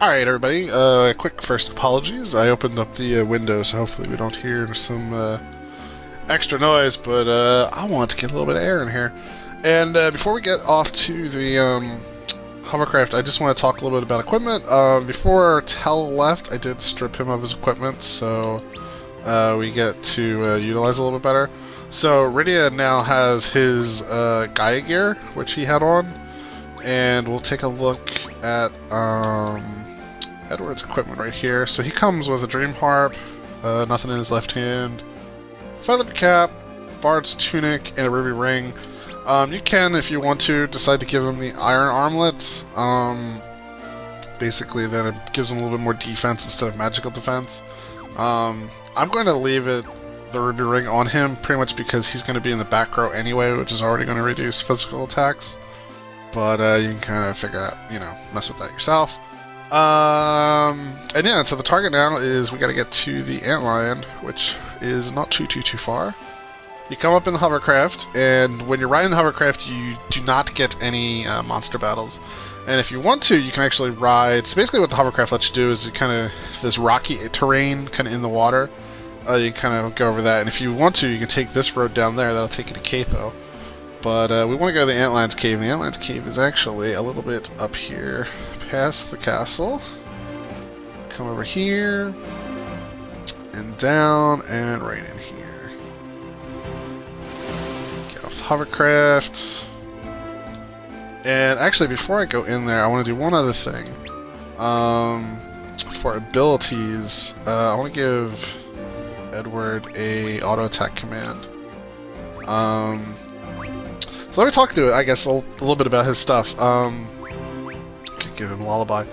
Alright, everybody, quick first apologies. I opened up the window, so hopefully we don't hear some extra noise, but I want to get a little bit of air in here. And before we get off to the hovercraft, I just want to talk a little bit about equipment. Before Tell left, I did strip him of his equipment, so we get to utilize it a little bit better. So Rydia now has his Gaia gear, which he had on, and we'll take a look at Edward's equipment right here. So he comes with a dream harp, nothing in his left hand, feathered cap, bard's tunic, and a ruby ring. You can, if you want to, decide to give him the iron armlet. Basically, then it gives him a little bit more defense instead of magical defense. I'm going to leave the ruby ring on him, pretty much because he's going to be in the back row anyway, which is already going to reduce physical attacks. But you can kind of figure out, mess with that yourself. And yeah, so the target now is we got to get to the Antlion, which is not too far. You come up in the hovercraft, and when you're riding the hovercraft, you do not get any monster battles. And if you want to, you can actually ride. So basically, what the hovercraft lets you do is you kind of this rocky terrain, kind of in the water. You kind of go over that, and if you want to, you can take this road down there. That'll take you to Capo. But we want to go to the Antlion's Cave. And the Antlion's Cave is actually a little bit up here, past the castle. Come over here, and down, and right in here. Get off the hovercraft. And actually, before I go in there, I want to do one other thing. For abilities, I want to give Edward a auto attack command. So let me talk to it, I guess, a little bit about his stuff. Could give him a lullaby.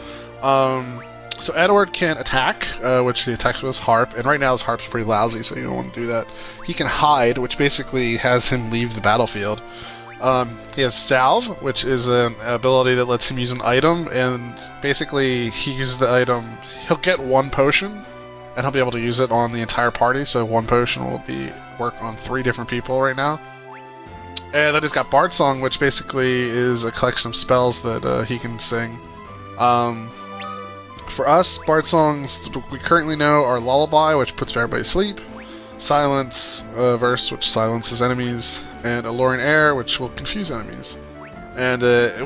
So Edward can attack, which he attacks with his harp, and right now his harp's pretty lousy, so you don't want to do that. He can hide, which basically has him leave the battlefield. He has Salve, which is an ability that lets him use an item, and basically he uses the item, he'll get one potion, and he'll be able to use it on the entire party, so one potion will work on 3 different people right now. And then he's got Bard Song, which basically is a collection of spells that he can sing. For us, Bard Songs we currently know are Lullaby, which puts everybody to sleep, Silence Verse, which silences enemies, and Alluring Air, which will confuse enemies. And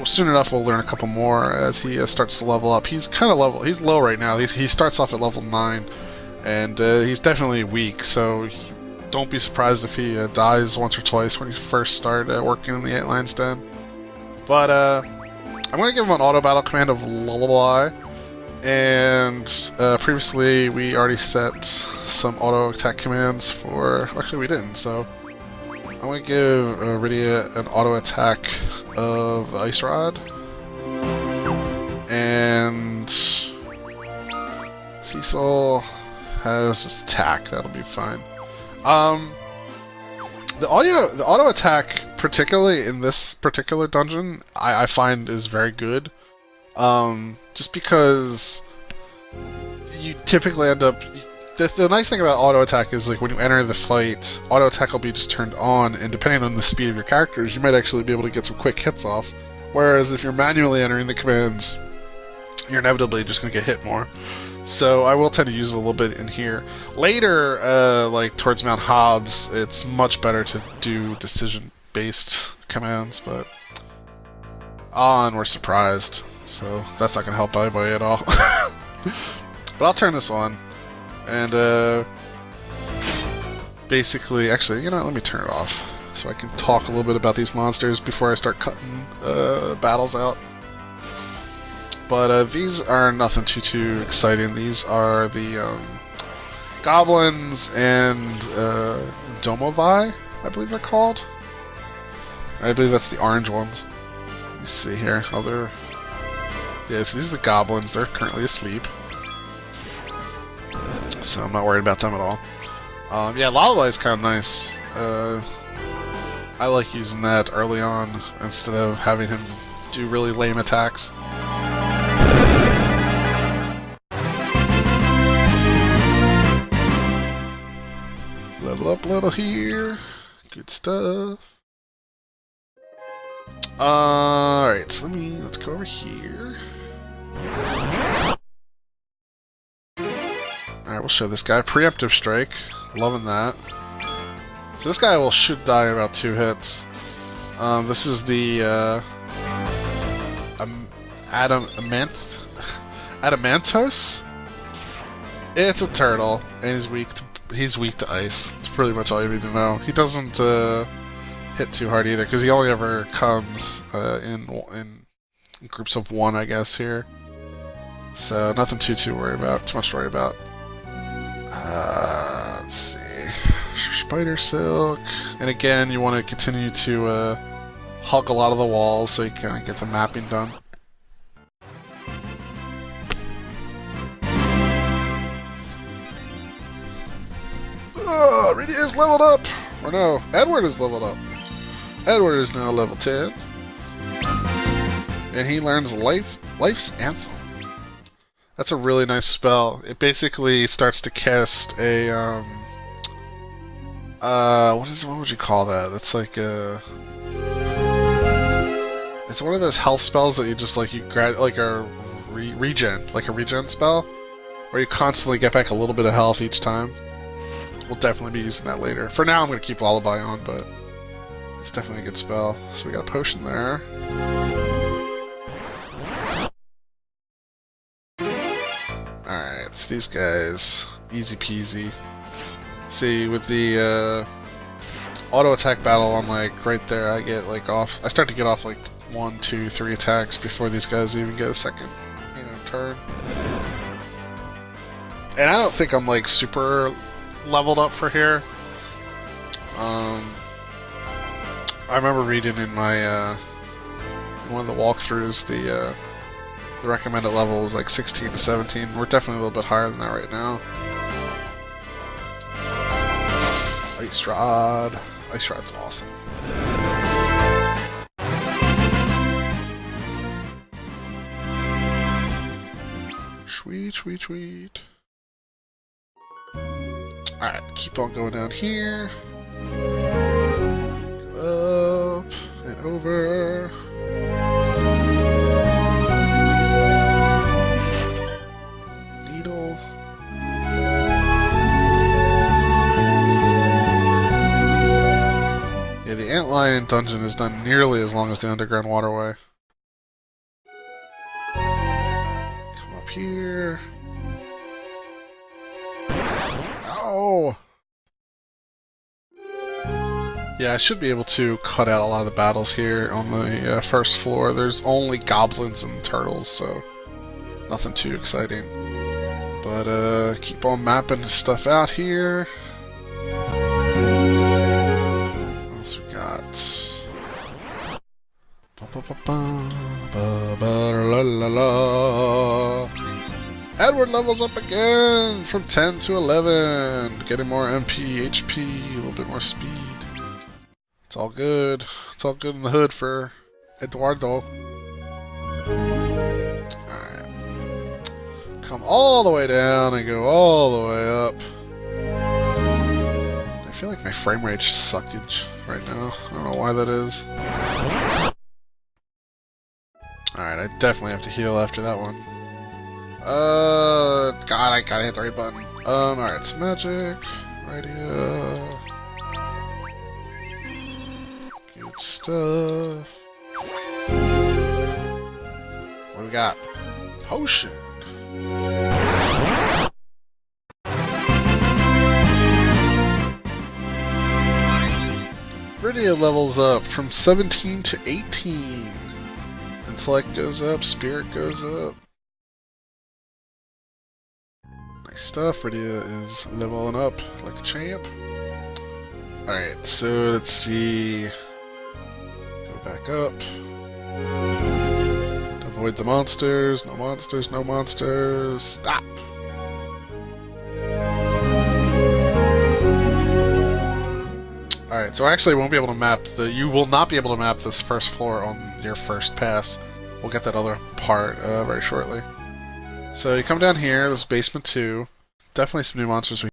soon enough we'll learn a couple more as he starts to level up. He's he's low right now. He starts off at level 9, and he's definitely weak, so don't be surprised if he dies once or twice when he first started working in the Antlion's Den. But I'm going to give him an auto battle command of Lullaby, and previously we already set some auto attack commands for... Actually, we didn't, so I'm going to give Rydia an auto attack of the Ice Rod, and Cecil has just attack. That'll be fine. The auto attack, particularly in this particular dungeon, I find is very good. Just because you typically end up... The nice thing about auto attack is, like, when you enter the fight, auto attack will be just turned on, and depending on the speed of your characters, you might actually be able to get some quick hits off. Whereas if you're manually entering the commands, you're inevitably just going to get hit more. So I will tend to use it a little bit in here. Later, like towards Mount Hobbs, it's much better to do decision-based commands, but... and we're surprised, so that's not going to help anybody at all. But I'll turn this on, and basically... Actually, let me turn it off, so I can talk a little bit about these monsters before I start cutting battles out. But these are nothing too exciting. These are the goblins and Domovi, I believe they're called. I believe that's the orange ones. Let me see here. Yeah, so these are the goblins. They're currently asleep, so I'm not worried about them at all. Yeah, Lullaby is kind of nice. I like using that early on instead of having him do really lame attacks. Level up a little here. Good stuff. Alright, so let's go over here. Alright, we'll show this guy. Preemptive Strike. Loving that. So this guy should die in about 2 hits. This is the Adamantos? It's a turtle, and he's weak to ice. That's pretty much all you need to know. He doesn't hit too hard either, because he only ever comes in groups of 1, I guess, here. So nothing too much to worry about. Let's see. Spider Silk. And again, you want to continue to hug a lot of the walls so you can get the mapping done. Reedy is leveled up! Or no, Edward is leveled up. Edward is now level 10. And he learns Life's Anthem. That's a really nice spell. It basically starts to cast a, what would you call that? It's like a... It's one of those health spells that you just, like, like a regen spell, where you constantly get back a little bit of health each time. We'll definitely be using that later. For now, I'm going to keep Lullaby on, but it's definitely a good spell. So we got a potion there. Alright, so these guys, easy peasy. See, with the auto attack battle on, like, right there, I start to get off, like, 1, 2, 3 attacks before these guys even get a second, turn. And I don't think I'm, like, super leveled up for here. I remember reading in my one of the walkthroughs the recommended level was like 16 to 17. We're definitely a little bit higher than that right now. Ice Rod. Ice Rod's awesome. Sweet, sweet, sweet. Alright, keep on going down here. Up and over. Needle. Yeah, the Antlion dungeon is not nearly as long as the underground waterway. Come up here. Oh! Yeah, I should be able to cut out a lot of the battles here on the first floor. There's only goblins and turtles, so nothing too exciting. But keep on mapping stuff out here. What else we got? Edward levels up again from 10 to 11. Getting more MP, HP, a little bit more speed. It's all good. It's all good in the hood for Eduardo. Alright. Come all the way down and go all the way up. I feel like my frame rate suckage right now. I don't know why that is. Alright, I definitely have to heal after that one. God, I gotta hit the right button. Alright, it's magic. Right here. Good stuff. What do we got? Potion. Rydia levels up from 17 to 18. Intellect goes up, spirit goes up. Nice stuff. Rydia is leveling up like a champ. Alright, so let's see. Go back up. Avoid the monsters. No monsters, no monsters. Stop! Alright, so actually I won't be able to map you will not be able to map this first floor on your first pass. We'll get that other part very shortly. So you come down here, this is basement 2. Definitely some new monsters we